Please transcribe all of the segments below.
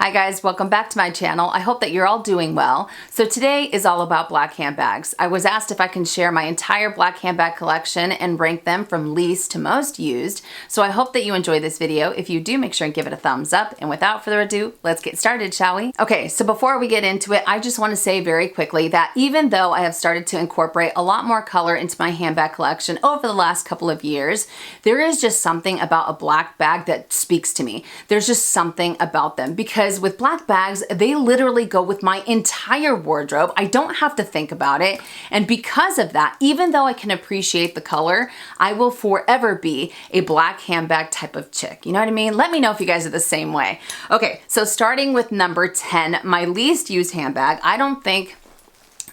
Hi guys, welcome back to my channel. I hope that you're all doing well. So today is all about black handbags. I was asked if I can share my entire black handbag collection and rank them from least to most used. So I hope that you enjoy this video. If you do, make sure and give it a thumbs up. And without further ado, let's get started, shall we? Okay, so before we get into it, I just want to say very quickly that even though I have started to incorporate a lot more color into my handbag collection over the last couple of years, there is just something about a black bag that speaks to me. There's just something about them because with black bags, they literally go with my entire wardrobe. I don't have to think about it. And because of that, even though I can appreciate the color, I will forever be a black handbag type of chick. You know what I mean? Let me know if you guys are the same way. Okay, so starting with number 10, my least used handbag. I don't think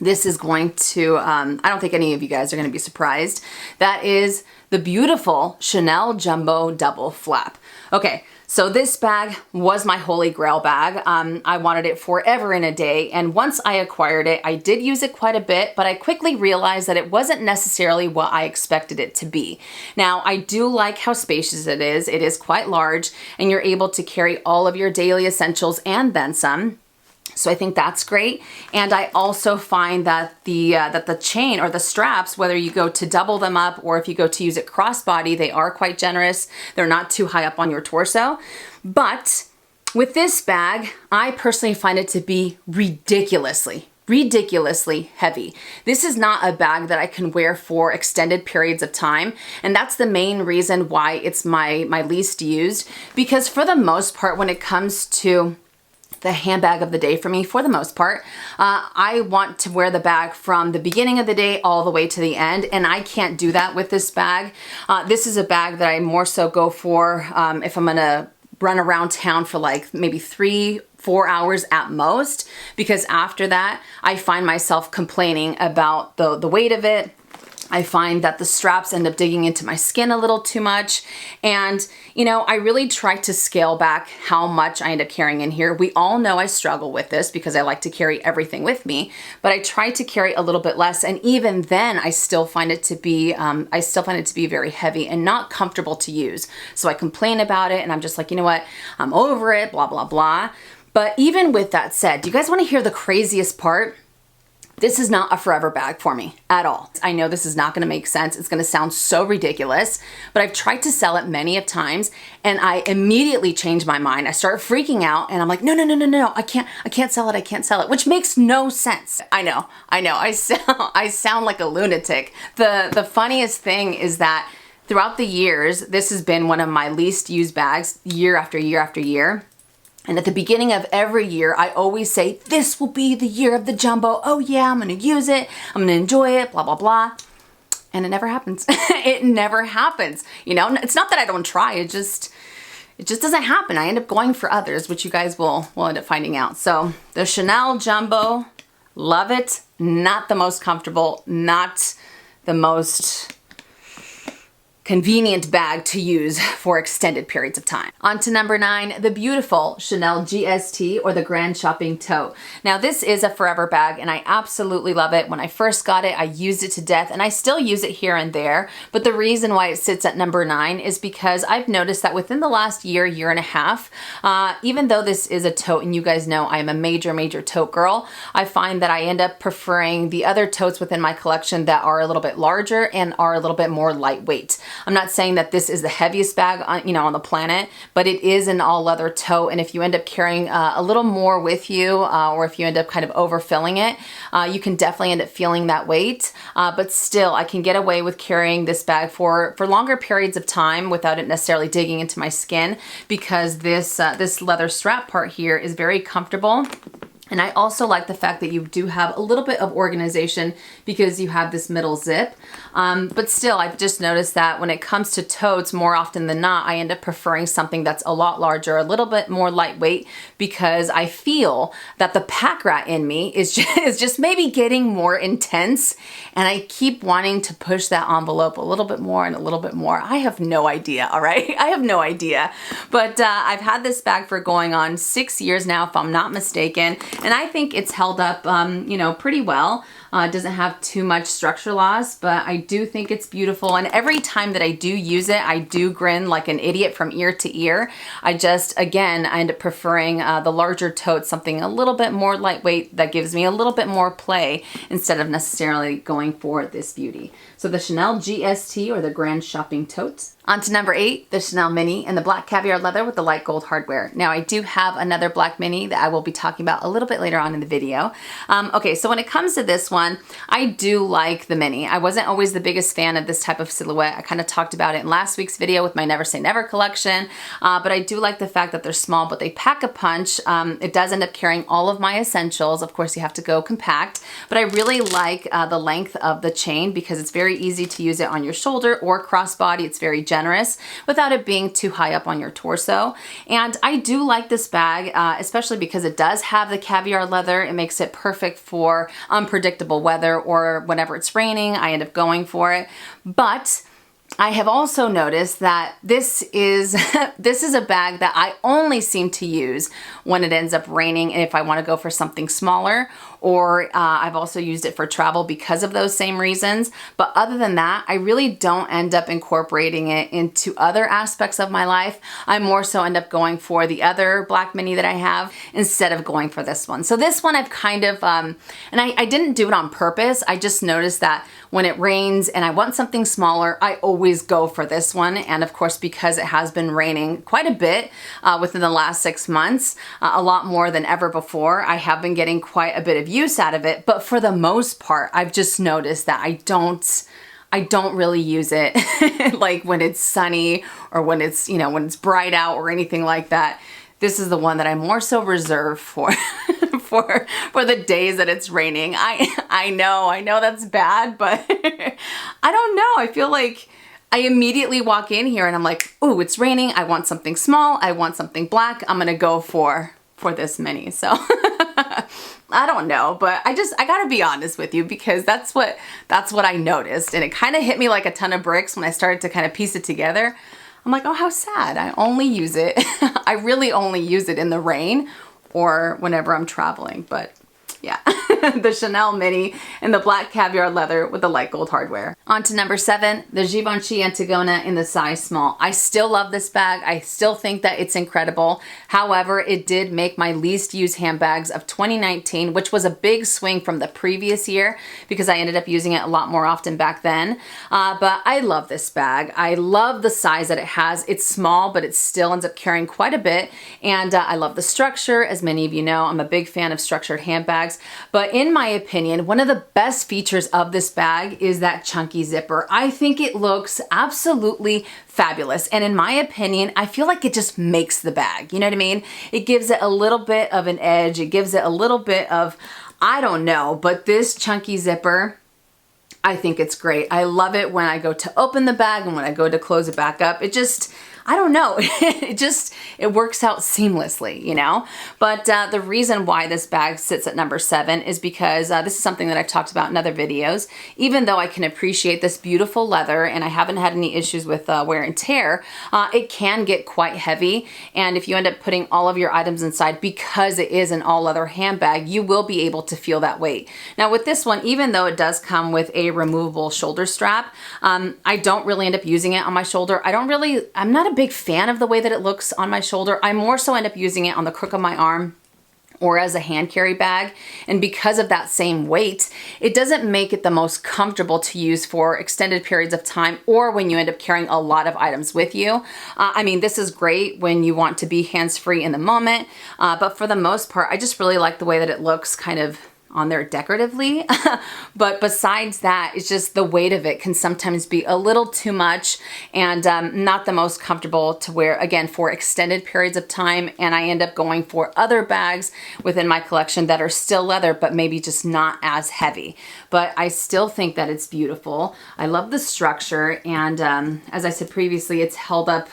this is going to, I don't think any of you guys are going to be surprised. That is the beautiful Chanel Jumbo Double Flap. Okay, so this bag was my holy grail bag. I wanted it forever and a day, and once I acquired it, I did use it quite a bit, but I quickly realized that it wasn't necessarily what I expected it to be. Now, I do like how spacious it is. It is quite large, and you're able to carry all of your daily essentials and then some. So I think that's great. And I also find that the chain or the straps, whether you go to double them up or if you go to use it crossbody, they are quite generous. They're not too high up on your torso. But with this bag, I personally find it to be ridiculously heavy. This is not a bag that I can wear for extended periods of time, and that's the main reason why it's my least used, because for the most part, when it comes to the handbag of the day for me, for the most part, I want to wear the bag from the beginning of the day all the way to the end, and I can't do that with this bag. This is a bag that I more so go for if I'm gonna run around town for like maybe 3-4 hours at most, because after that I find myself complaining about the weight of it. I find that the straps end up digging into my skin a little too much. And, you know, I really try to scale back how much I end up carrying in here. We all know I struggle with this because I like to carry everything with me, but I try to carry a little bit less. And even then I still find it to be, very heavy and not comfortable to use. So I complain about it and I'm just like, you know what, I'm over it, blah, blah, blah. But even with that said, do you guys want to hear the craziest part? This is not a forever bag for me at all. I know this is not gonna make sense. It's gonna sound so ridiculous, but I've tried to sell it many of times and I immediately change my mind. I start freaking out and I'm like, no, I can't sell it, which makes no sense. I know, I sound like a lunatic. The funniest thing is that throughout the years, this has been one of my least used bags year after year after year. And at the beginning of every year, I always say, this will be the year of the jumbo. Oh yeah, I'm gonna use it. I'm gonna enjoy it, blah, blah, blah. And it never happens. It never happens. You know, it's not that I don't try, it just doesn't happen. I end up going for others, which you guys will end up finding out. So the Chanel Jumbo, love it. Not the most comfortable, not the most convenient bag to use for extended periods of time. On to number 9, the beautiful Chanel GST or the Grand Shopping Tote. Now this is a forever bag and I absolutely love it. When I first got it, I used it to death and I still use it here and there. But the reason why it sits at number 9 is because I've noticed that within the last year and a half, even though this is a tote and you guys know I am a major tote girl, I find that I end up preferring the other totes within my collection that are a little bit larger and are a little bit more lightweight. I'm not saying that this is the heaviest bag on the planet, but it is an all leather tote. And if you end up carrying a little more with you, or if you end up kind of overfilling it, you can definitely end up feeling that weight. But still, I can get away with carrying this bag for longer periods of time without it necessarily digging into my skin, because this leather strap part here is very comfortable. And I also like the fact that you do have a little bit of organization because you have this middle zip. But still, I've just noticed that when it comes to totes, more often than not, I end up preferring something that's a lot larger, a little bit more lightweight, because I feel that the pack rat in me is just maybe getting more intense. And I keep wanting to push that envelope a little bit more and a little bit more. I have no idea, all right? I have no idea. But I've had this bag for going on 6 years now, if I'm not mistaken. And I think it's held up, you know, pretty well. It doesn't have too much structure loss, but I do think it's beautiful. And every time that I do use it, I do grin like an idiot from ear to ear. Again, I end up preferring the larger tote, something a little bit more lightweight that gives me a little bit more play instead of necessarily going for this beauty. So the Chanel GST, or the Grand Shopping Tote. On to number 8, the Chanel Mini in the black caviar leather with the light gold hardware. Now I do have another black mini that I will be talking about a little bit later on in the video. Okay, so when it comes to this one, I do like the mini. I wasn't always the biggest fan of this type of silhouette. I kind of talked about it in last week's video with my Never Say Never collection, but I do like the fact that they're small, but they pack a punch. It does end up carrying all of my essentials. Of course, you have to go compact, but I really like the length of the chain because it's very easy to use it on your shoulder or crossbody. It's very generous without it being too high up on your torso. And I do like this bag, especially because it does have the caviar leather. It makes it perfect for unpredictable weather, or whenever it's raining, I end up going for it. But I have also noticed that this is a bag that I only seem to use when it ends up raining, and if I want to go for something smaller, or I've also used it for travel because of those same reasons. But other than that, I really don't end up incorporating it into other aspects of my life. I more so end up going for the other black mini that I have instead of going for this one. So this one I've kind of, and I didn't do it on purpose. I just noticed that when it rains and I want something smaller, I always go for this one. And of course, because it has been raining quite a bit within the last 6 months, a lot more than ever before, I have been getting quite a bit of use out of it. But for the most part, I've just noticed that I don't really use it like when it's sunny or when it's, when it's bright out or anything like that. This is the one that I more so reserve for for the days that it's raining. I know that's bad, but I don't know. I feel like I immediately walk in here and I'm like, oh, it's raining. I want something small. I want something black. I'm gonna go for this mini. So I don't know, but I gotta be honest with you because that's what I noticed, and it kind of hit me like a ton of bricks when I started to kind of piece it together. I'm like, oh, how sad. I only use it. I really only use it in the rain or whenever I'm traveling, but yeah. The Chanel Mini in the black caviar leather with the light gold hardware. On to number 7, the Givenchy Antigona in the size small. I still love this bag. I still think that it's incredible. However, it did make my least used handbags of 2019, which was a big swing from the previous year because I ended up using it a lot more often back then. But I love this bag. I love the size that it has. It's small, but it still ends up carrying quite a bit. And I love the structure. As many of you know, I'm a big fan of structured handbags. But in my opinion, one of the best features of this bag is that chunky zipper. I think it looks absolutely fabulous. And in my opinion, I feel like it just makes the bag. You know what I mean? It gives it a little bit of an edge. It gives it a little bit of, I don't know, but this chunky zipper, I think it's great. I love it when I go to open the bag and when I go to close it back up. It just, I don't know, it works out seamlessly, But the reason why this bag sits at number 7 is because this is something that I've talked about in other videos. Even though I can appreciate this beautiful leather and I haven't had any issues with wear and tear, it can get quite heavy. And if you end up putting all of your items inside, because it is an all leather handbag, you will be able to feel that weight. Now with this one, even though it does come with a removable shoulder strap, I don't really end up using it on my shoulder. I'm not a big fan of the way that it looks on my shoulder. I more so end up using it on the crook of my arm or as a hand carry bag. And because of that same weight, it doesn't make it the most comfortable to use for extended periods of time or when you end up carrying a lot of items with you. I mean, this is great when you want to be hands-free in the moment, but for the most part, I just really like the way that it looks kind of on there decoratively. But besides that, it's just the weight of it can sometimes be a little too much and not the most comfortable to wear, again, for extended periods of time. And I end up going for other bags within my collection that are still leather, but maybe just not as heavy. But I still think that it's beautiful. I love the structure. And as I said previously, it's held up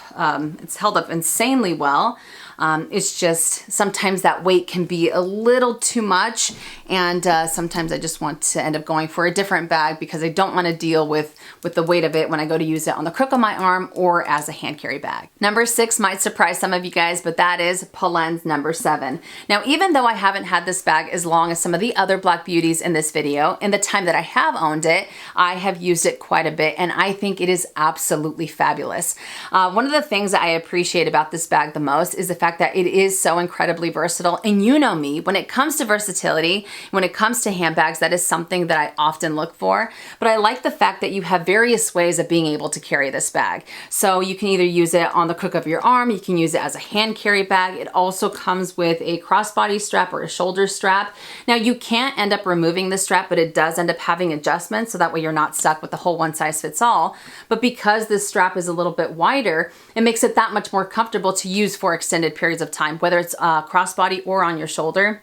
insanely well. It's just sometimes that weight can be a little too much, and sometimes I just want to end up going for a different bag because I don't want to deal with the weight of it when I go to use it on the crook of my arm or as a hand carry bag. Number 6 might surprise some of you guys, but that is Polen's number 7. Now, even though I haven't had this bag as long as some of the other Black Beauties in this video, in the time that I have owned it, I have used it quite a bit, and I think it is absolutely fabulous. One of the things that I appreciate about this bag the most is the fact that it is so incredibly versatile, and you know me, when it comes to versatility, when it comes to handbags, that is something that I often look for, but I like the fact that you have various ways of being able to carry this bag. So you can either use it on the crook of your arm, you can use it as a hand carry bag. It also comes with a crossbody strap or a shoulder strap. Now you can't end up removing the strap, but it does end up having adjustments, so that way you're not stuck with the whole one size fits all. But because this strap is a little bit wider, it makes it that much more comfortable to use for extended periods of time, whether it's crossbody or on your shoulder.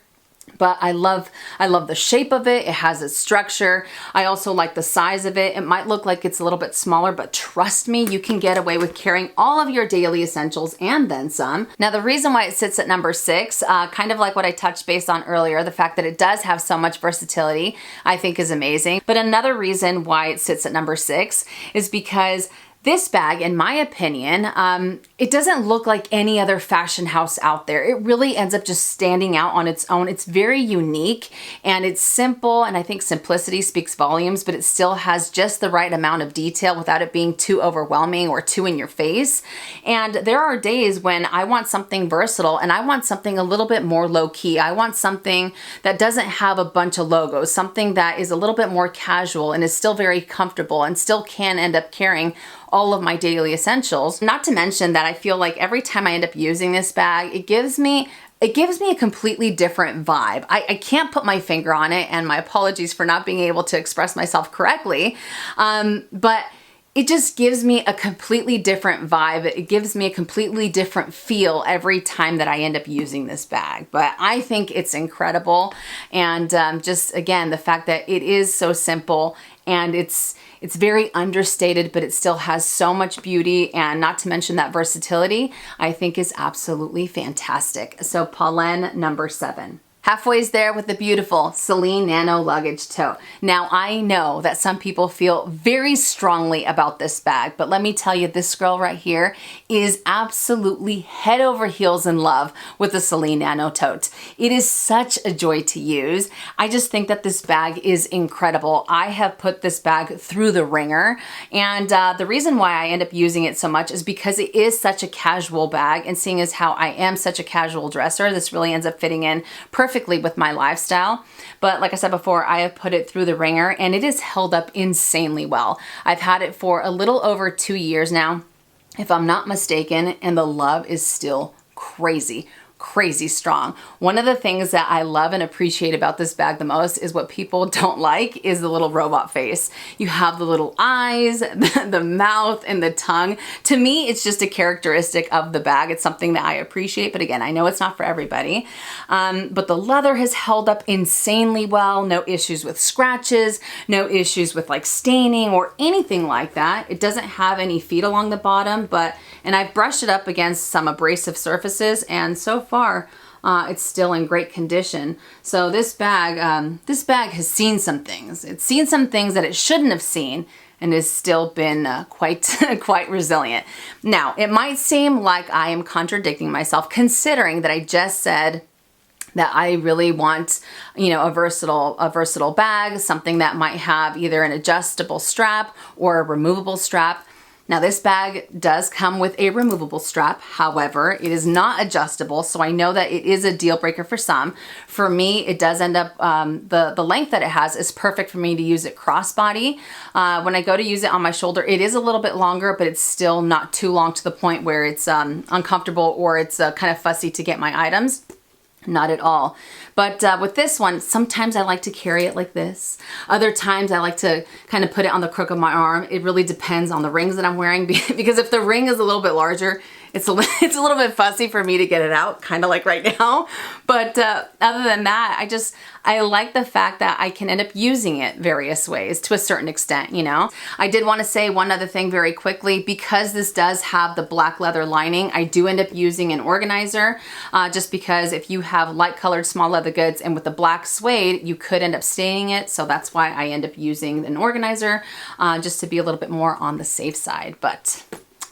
But I love the shape of it. It has its structure. I also like the size of it. It might look like it's a little bit smaller, but trust me, you can get away with carrying all of your daily essentials and then some. Now, the reason why it sits at number 6, kind of like what I touched base on earlier, the fact that it does have so much versatility, I think is amazing. But another reason why it sits at number 6 is because this bag, in my opinion, it doesn't look like any other fashion house out there. It really ends up just standing out on its own. It's very unique and it's simple, and I think simplicity speaks volumes, but it still has just the right amount of detail without it being too overwhelming or too in your face. And there are days when I want something versatile and I want something a little bit more low-key. I want something that doesn't have a bunch of logos, something that is a little bit more casual and is still very comfortable and still can end up carrying all of my daily essentials. Not to mention that I feel like every time I end up using this bag, it gives me a completely different vibe. I can't put my finger on it, and my apologies for not being able to express myself correctly, but it just gives me a completely different vibe. It gives me a completely different feel every time that I end up using this bag. But I think it's incredible, and just again, the fact that it is so simple and it's very understated, but it still has so much beauty, and not to mention that versatility, I think is absolutely fantastic. So Polen number 7. Halfway's there with the beautiful Celine Nano Luggage Tote. Now, I know that some people feel very strongly about this bag, but let me tell you, this girl right here is absolutely head over heels in love with the Celine Nano Tote. It is such a joy to use. I just think that this bag is incredible. I have put this bag through the ringer, and the reason why I end up using it so much is because it is such a casual bag, and seeing as how I am such a casual dresser, this really ends up fitting in perfectly with my lifestyle. But like I said before, I have put it through the ringer and it is held up insanely well. I've had it for a little over 2 years now, if I'm not mistaken, and the love is still crazy strong. One of the things that I love and appreciate about this bag the most is what people don't like is the little robot face. You have the little eyes, the mouth, and the tongue. To me, it's just a characteristic of the bag. It's something that I appreciate, but again, I know it's not for everybody. But the leather has held up insanely well. No issues with scratches, no issues with like staining or anything like that. It doesn't have any feet along the bottom, and I've brushed it up against some abrasive surfaces, and so far it's still in great condition. So this bag has seen some things. It's seen some things that it shouldn't have seen, and has still been quite resilient. Now, it might seem like I am contradicting myself, considering that I just said that I really want, a versatile bag, something that might have either an adjustable strap or a removable strap. Now, this bag does come with a removable strap. However, it is not adjustable, so I know that it is a deal breaker for some. For me, it does end up, the length that it has is perfect for me to use it crossbody. When I go to use it on my shoulder, it is a little bit longer, but it's still not too long to the point where it's uncomfortable or it's kind of fussy to get my items. Not at all. But with this one, sometimes I like to carry it like this. Other times I like to kind of put it on the crook of my arm. It really depends on the rings that I'm wearing, because if the ring is a little bit larger, it's a little bit fussy for me to get it out, kind of like right now. But other than that, I like the fact that I can end up using it various ways to a certain extent, you know. I did want to say one other thing very quickly. Because this does have the black leather lining, I do end up using an organizer, just because if you have light colored small leather goods and with the black suede, you could end up staining it. So that's why I end up using an organizer, just to be a little bit more on the safe side. But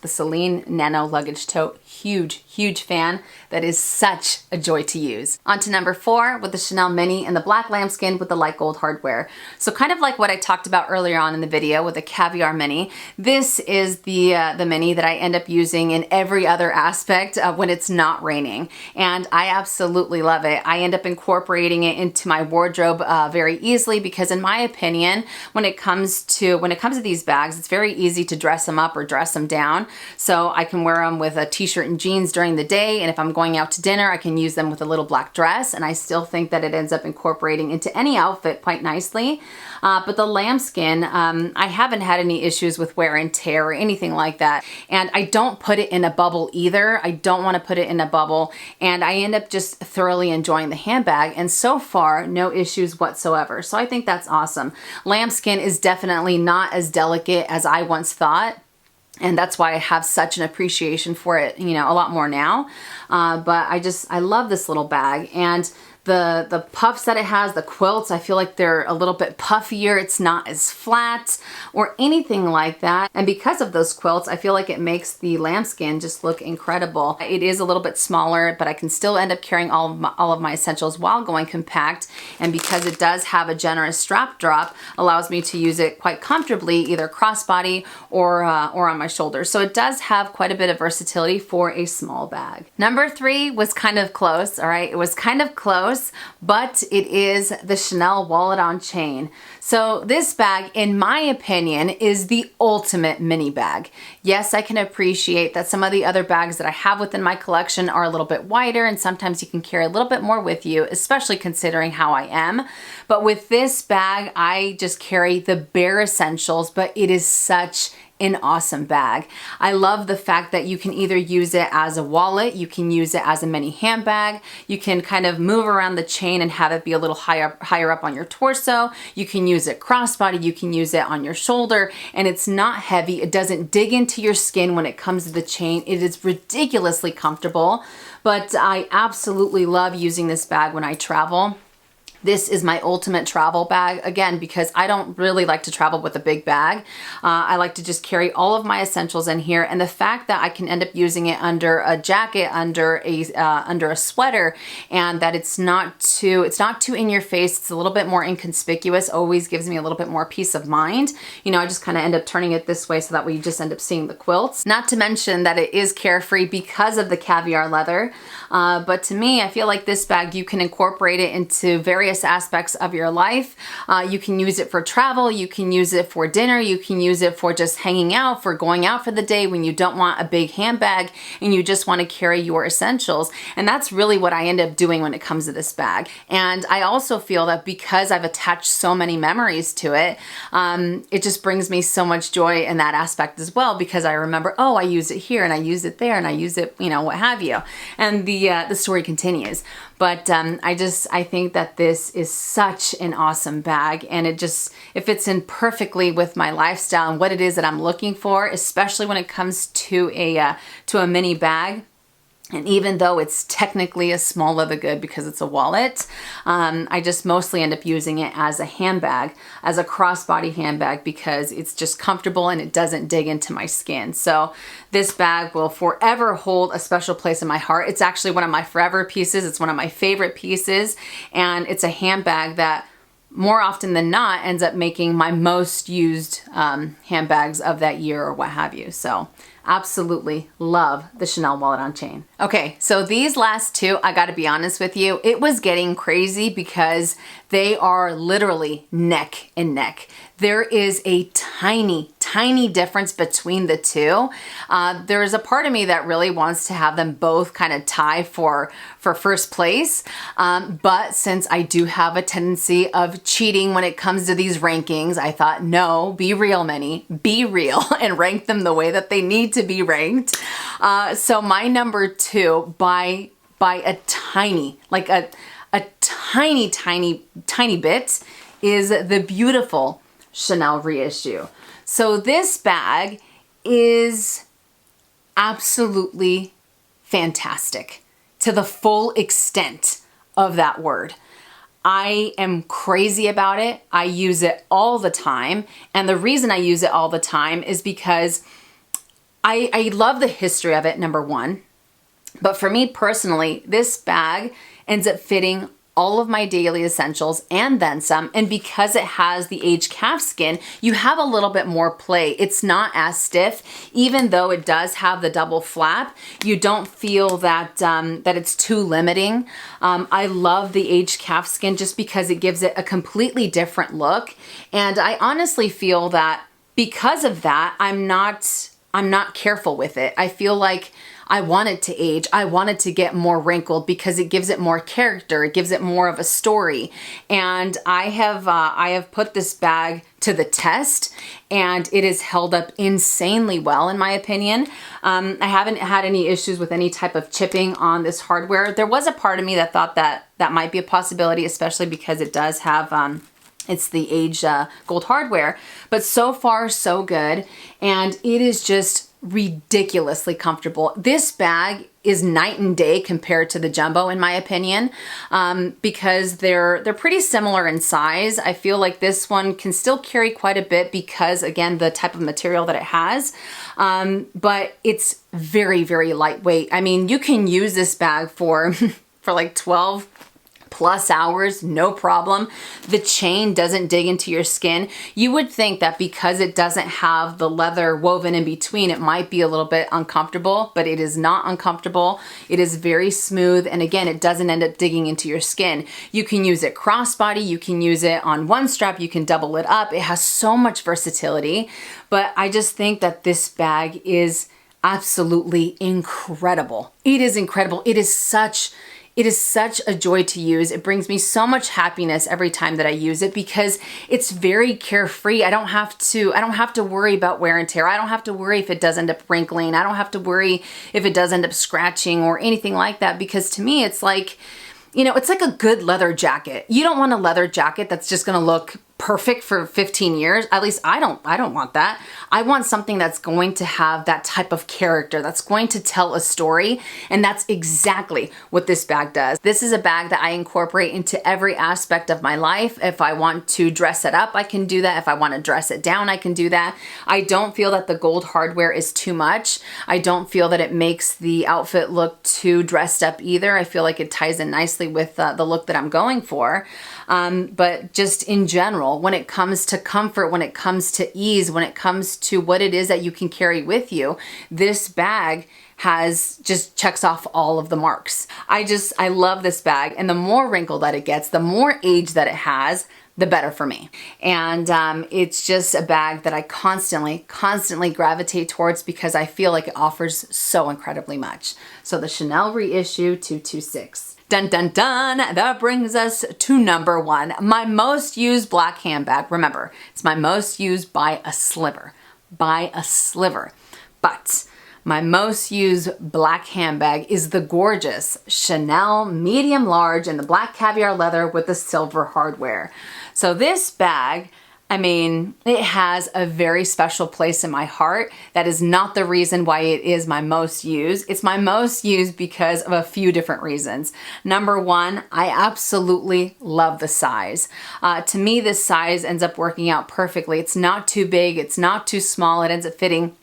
the Celine Nano Luggage Tote, huge fan. That is such a joy to use. On to number 4 with the Chanel Mini and the black lambskin with the light gold hardware. So kind of like what I talked about earlier on in the video with the Caviar Mini, this is the Mini that I end up using in every other aspect when it's not raining. And I absolutely love it. I end up incorporating it into my wardrobe very easily because in my opinion, when it comes to these bags, it's very easy to dress them up or dress them down. So I can wear them with a t-shirt and jeans during the day, and if I'm going out to dinner, I can use them with a little black dress, and I still think that it ends up incorporating into any outfit quite nicely. But the lambskin, I haven't had any issues with wear and tear or anything like that. And I don't put it in a bubble either. I don't want to put it in a bubble, and I end up just thoroughly enjoying the handbag, and so far, no issues whatsoever. So I think that's awesome. Lambskin is definitely not as delicate as I once thought. And that's why I have such an appreciation for it, you know, a lot more now. But I love this little bag. And the puffs that it has, the quilts, I feel like they're a little bit puffier. It's not as flat or anything like that. And because of those quilts, I feel like it makes the lambskin just look incredible. It is a little bit smaller, but I can still end up carrying all of my essentials while going compact. And because it does have a generous strap drop, allows me to use it quite comfortably, either crossbody or on my shoulders. So it does have quite a bit of versatility for a small bag. Number 3 was kind of close, all right? It was kind of close, but it is the Chanel wallet on chain. So this bag, in my opinion, is the ultimate mini bag. Yes, I can appreciate that some of the other bags that I have within my collection are a little bit wider, and sometimes you can carry a little bit more with you, especially considering how I am. But with this bag, I just carry the bare essentials, but it is such an awesome bag. I love the fact that you can either use it as a wallet, you can use it as a mini handbag, you can kind of move around the chain and have it be a little higher up on your torso, you can use it crossbody, you can use it on your shoulder, and it's not heavy, it doesn't dig into your skin when it comes to the chain. It is ridiculously comfortable, but I absolutely love using this bag when I travel. This is my ultimate travel bag, again, because I don't really like to travel with a big bag. I like to just carry all of my essentials in here, and the fact that I can end up using it under a jacket, under a sweater, and that it's not too in your face, it's a little bit more inconspicuous, always gives me a little bit more peace of mind. You know, I just kind of end up turning it this way so that way you just end up seeing the quilts. Not to mention that it is carefree because of the caviar leather. But to me, I feel like this bag, you can incorporate it into various aspects of your life. You can use it for travel, you can use it for dinner, you can use it for just hanging out, for going out for the day when you don't want a big handbag and you just want to carry your essentials. And that's really what I end up doing when it comes to this bag. And I also feel that because I've attached so many memories to it, it just brings me so much joy in that aspect as well, because I remember, oh, I use it here and I use it there and I use it, you know, what have you. And the story continues. But I think that this is such an awesome bag, and it fits in perfectly with my lifestyle and what it is that I'm looking for, especially when it comes to a mini bag. And even though it's technically a small leather good because it's a wallet, I just mostly end up using it as a handbag, as a crossbody handbag, because it's just comfortable and it doesn't dig into my skin. So this bag will forever hold a special place in my heart. It's actually one of my forever pieces. It's one of my favorite pieces. And it's a handbag that more often than not ends up making my most used handbags of that year or what have you. So absolutely love the Chanel wallet on chain. Okay, so these last two, I gotta be honest with you, it was getting crazy because they are literally neck and neck. There is a tiny tiny difference between the two. There's a part of me that really wants to have them both kind of tie for first place. But since I do have a tendency of cheating when it comes to these rankings, I thought, no, be real, Minnie, be real and rank them the way that they need to be ranked. So my number 2 by a tiny, like a tiny bit is the beautiful Chanel reissue. So this bag is absolutely fantastic to the full extent of that word. I am crazy about it. I use it all the time. And the reason I use it all the time is because I love the history of it, number 1. But for me personally, this bag ends up fitting all of my daily essentials and then some. And because it has the aged calf skin, you have a little bit more play. It's not as stiff, even though it does have the double flap. You don't feel that that it's too limiting. I love the aged calf skin just because it gives it a completely different look. And I honestly feel that because of that, I'm not careful with it. I feel like I want it to age. I want it to get more wrinkled because it gives it more character. It gives it more of a story. And I have put this bag to the test and it has held up insanely well in my opinion. I haven't had any issues with any type of chipping on this hardware. There was a part of me that thought that that might be a possibility, especially because it does have it's the aged gold hardware, but so far so good. And it is just ridiculously comfortable. This bag is night and day compared to the jumbo in my opinion, because they're pretty similar in size. I feel like this one can still carry quite a bit because again, the type of material that it has, but it's very, very lightweight. I mean, you can use this bag for like 12 plus hours, no problem. The chain doesn't dig into your skin. You would think that because it doesn't have the leather woven in between, it might be a little bit uncomfortable, but it is not uncomfortable. It is very smooth. And again, it doesn't end up digging into your skin. You can use it crossbody. You can use it on one strap. You can double it up. It has so much versatility, but I just think that this bag is absolutely incredible. It is incredible. It is such a joy to use. It brings me so much happiness every time that I use it because it's very carefree. I don't have to worry about wear and tear. I don't have to worry if it does end up wrinkling. I don't have to worry if it does end up scratching or anything like that, because to me it's like, you know, it's like a good leather jacket. You don't want a leather jacket that's just gonna look perfect for 15 years. At least I don't want that. I want something that's going to have that type of character, that's going to tell a story. And that's exactly what this bag does. This is a bag that I incorporate into every aspect of my life. If I want to dress it up, I can do that. If I want to dress it down, I can do that. I don't feel that the gold hardware is too much. I don't feel that it makes the outfit look too dressed up either. I feel like it ties in nicely with the look that I'm going for. But just in general, when it comes to comfort, when it comes to ease, when it comes to what it is that you can carry with you, this bag just checks off all of the marks. I love this bag, and the more wrinkle that it gets, the more age that it has, the better for me. And it's just a bag that I constantly gravitate towards because I feel like it offers so incredibly much. So the Chanel reissue 226. Dun dun dun, that brings us to number 1, my most used black handbag. Remember, it's my most used by a sliver. But my most used black handbag is the gorgeous Chanel medium large in the black caviar leather with the silver hardware. So this bag, I mean, it has a very special place in my heart. That is not the reason why it is my most used. It's my most used because of a few different reasons. Number 1, I absolutely love the size. To me, this size ends up working out perfectly. It's not too big. It's not too small. It ends up fitting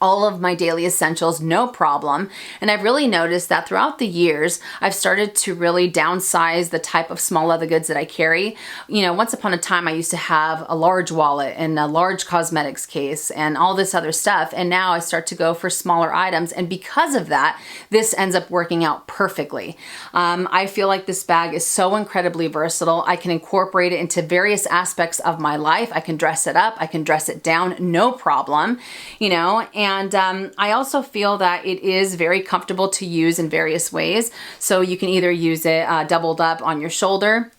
all of my daily essentials, no problem. And I've really noticed that throughout the years, I've started to really downsize the type of small leather goods that I carry. You know, once upon a time, I used to have a large wallet and a large cosmetics case and all this other stuff. And now I start to go for smaller items. And because of that, this ends up working out perfectly. I feel like this bag is so incredibly versatile. I can incorporate it into various aspects of my life. I can dress it up, I can dress it down, no problem, you know, and I also feel that it is very comfortable to use in various ways. So you can either use it doubled up on your shoulder.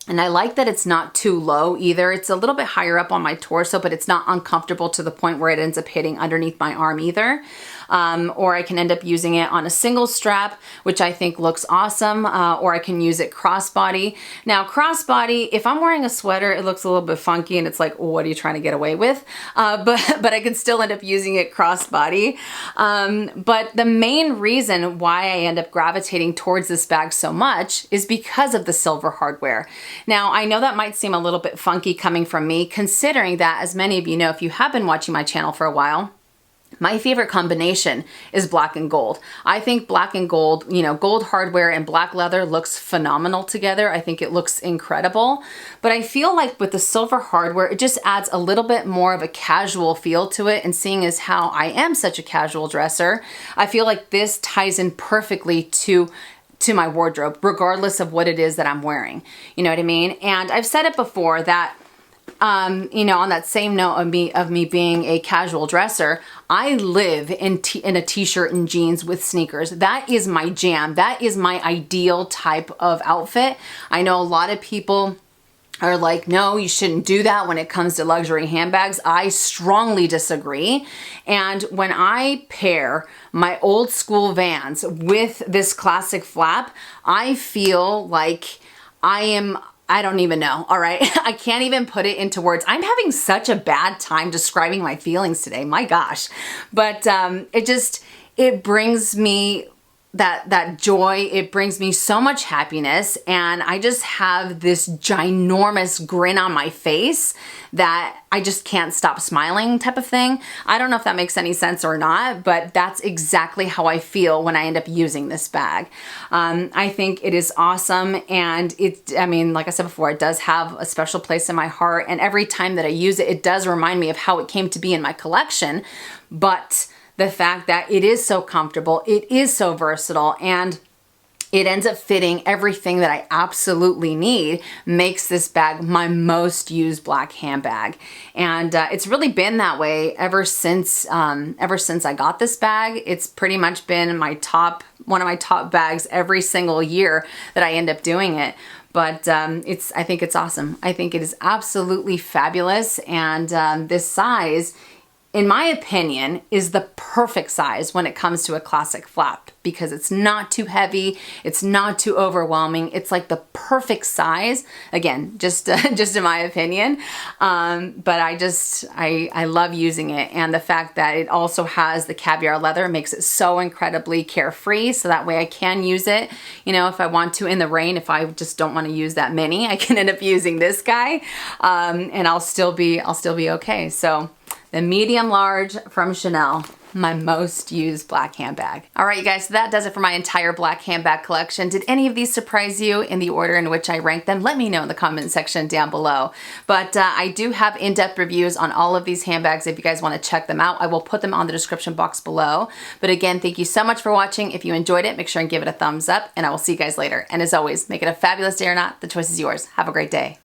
And I like that it's not too low either. It's a little bit higher up on my torso, but it's not uncomfortable to the point where it ends up hitting underneath my arm either. Or I can end up using it on a single strap, which I think looks awesome, or I can use it crossbody. Now crossbody, if I'm wearing a sweater, it looks a little bit funky and it's like, oh, what are you trying to get away with? But I can still end up using it crossbody. But the main reason why I end up gravitating towards this bag so much is because of the silver hardware. Now, I know that might seem a little bit funky coming from me, considering that, as many of you know, if you have been watching my channel for a while, my favorite combination is black and gold. I think black and gold, you know, gold hardware and black leather looks phenomenal together. I think it looks incredible. But I feel like with the silver hardware, it just adds a little bit more of a casual feel to it. And seeing as how I am such a casual dresser, I feel like this ties in perfectly to my wardrobe, regardless of what it is that I'm wearing. You know what I mean? And I've said it before that you know, on that same note of me being a casual dresser, I live in a t-shirt and jeans with sneakers. That is my jam. That is my ideal type of outfit. I know a lot of people are like, no, you shouldn't do that when it comes to luxury handbags. I strongly disagree. And when I pair my old school Vans with this classic flap, I feel like I don't even know, all right? I can't even put it into words. I'm having such a bad time describing my feelings today, my gosh. But it brings me that joy. It brings me so much happiness, and I just have this ginormous grin on my face that I just can't stop smiling type of thing. I don't know if that makes any sense or not, but that's exactly how I feel when I end up using this bag. I think it is awesome, and I mean, like I said before, it does have a special place in my heart, and every time that I use it, it does remind me of how it came to be in my collection. But the fact that it is so comfortable, it is so versatile, and it ends up fitting everything that I absolutely need makes this bag my most used black handbag. And it's really been that way ever since I got this bag. It's pretty much been one of my top bags every single year that I end up doing it. But I think it's awesome. I think it is absolutely fabulous, and this size, in my opinion, is the perfect size when it comes to a classic flap, because it's not too heavy, it's not too overwhelming. It's like the perfect size. Again, just in my opinion. But I love using it, and the fact that it also has the caviar leather makes it so incredibly carefree. So that way I can use it, you know, if I want to in the rain. If I just don't want to use that mini, I can end up using this guy, and I'll still be okay. So the medium large from Chanel, my most used black handbag. All right, you guys, so that does it for my entire black handbag collection. Did any of these surprise you in the order in which I ranked them? Let me know in the comment section down below. But I do have in-depth reviews on all of these handbags if you guys want to check them out. I will put them on the description box below. But again, thank you so much for watching. If you enjoyed it, make sure and give it a thumbs up, and I will see you guys later. And as always, make it a fabulous day or not, the choice is yours. Have a great day.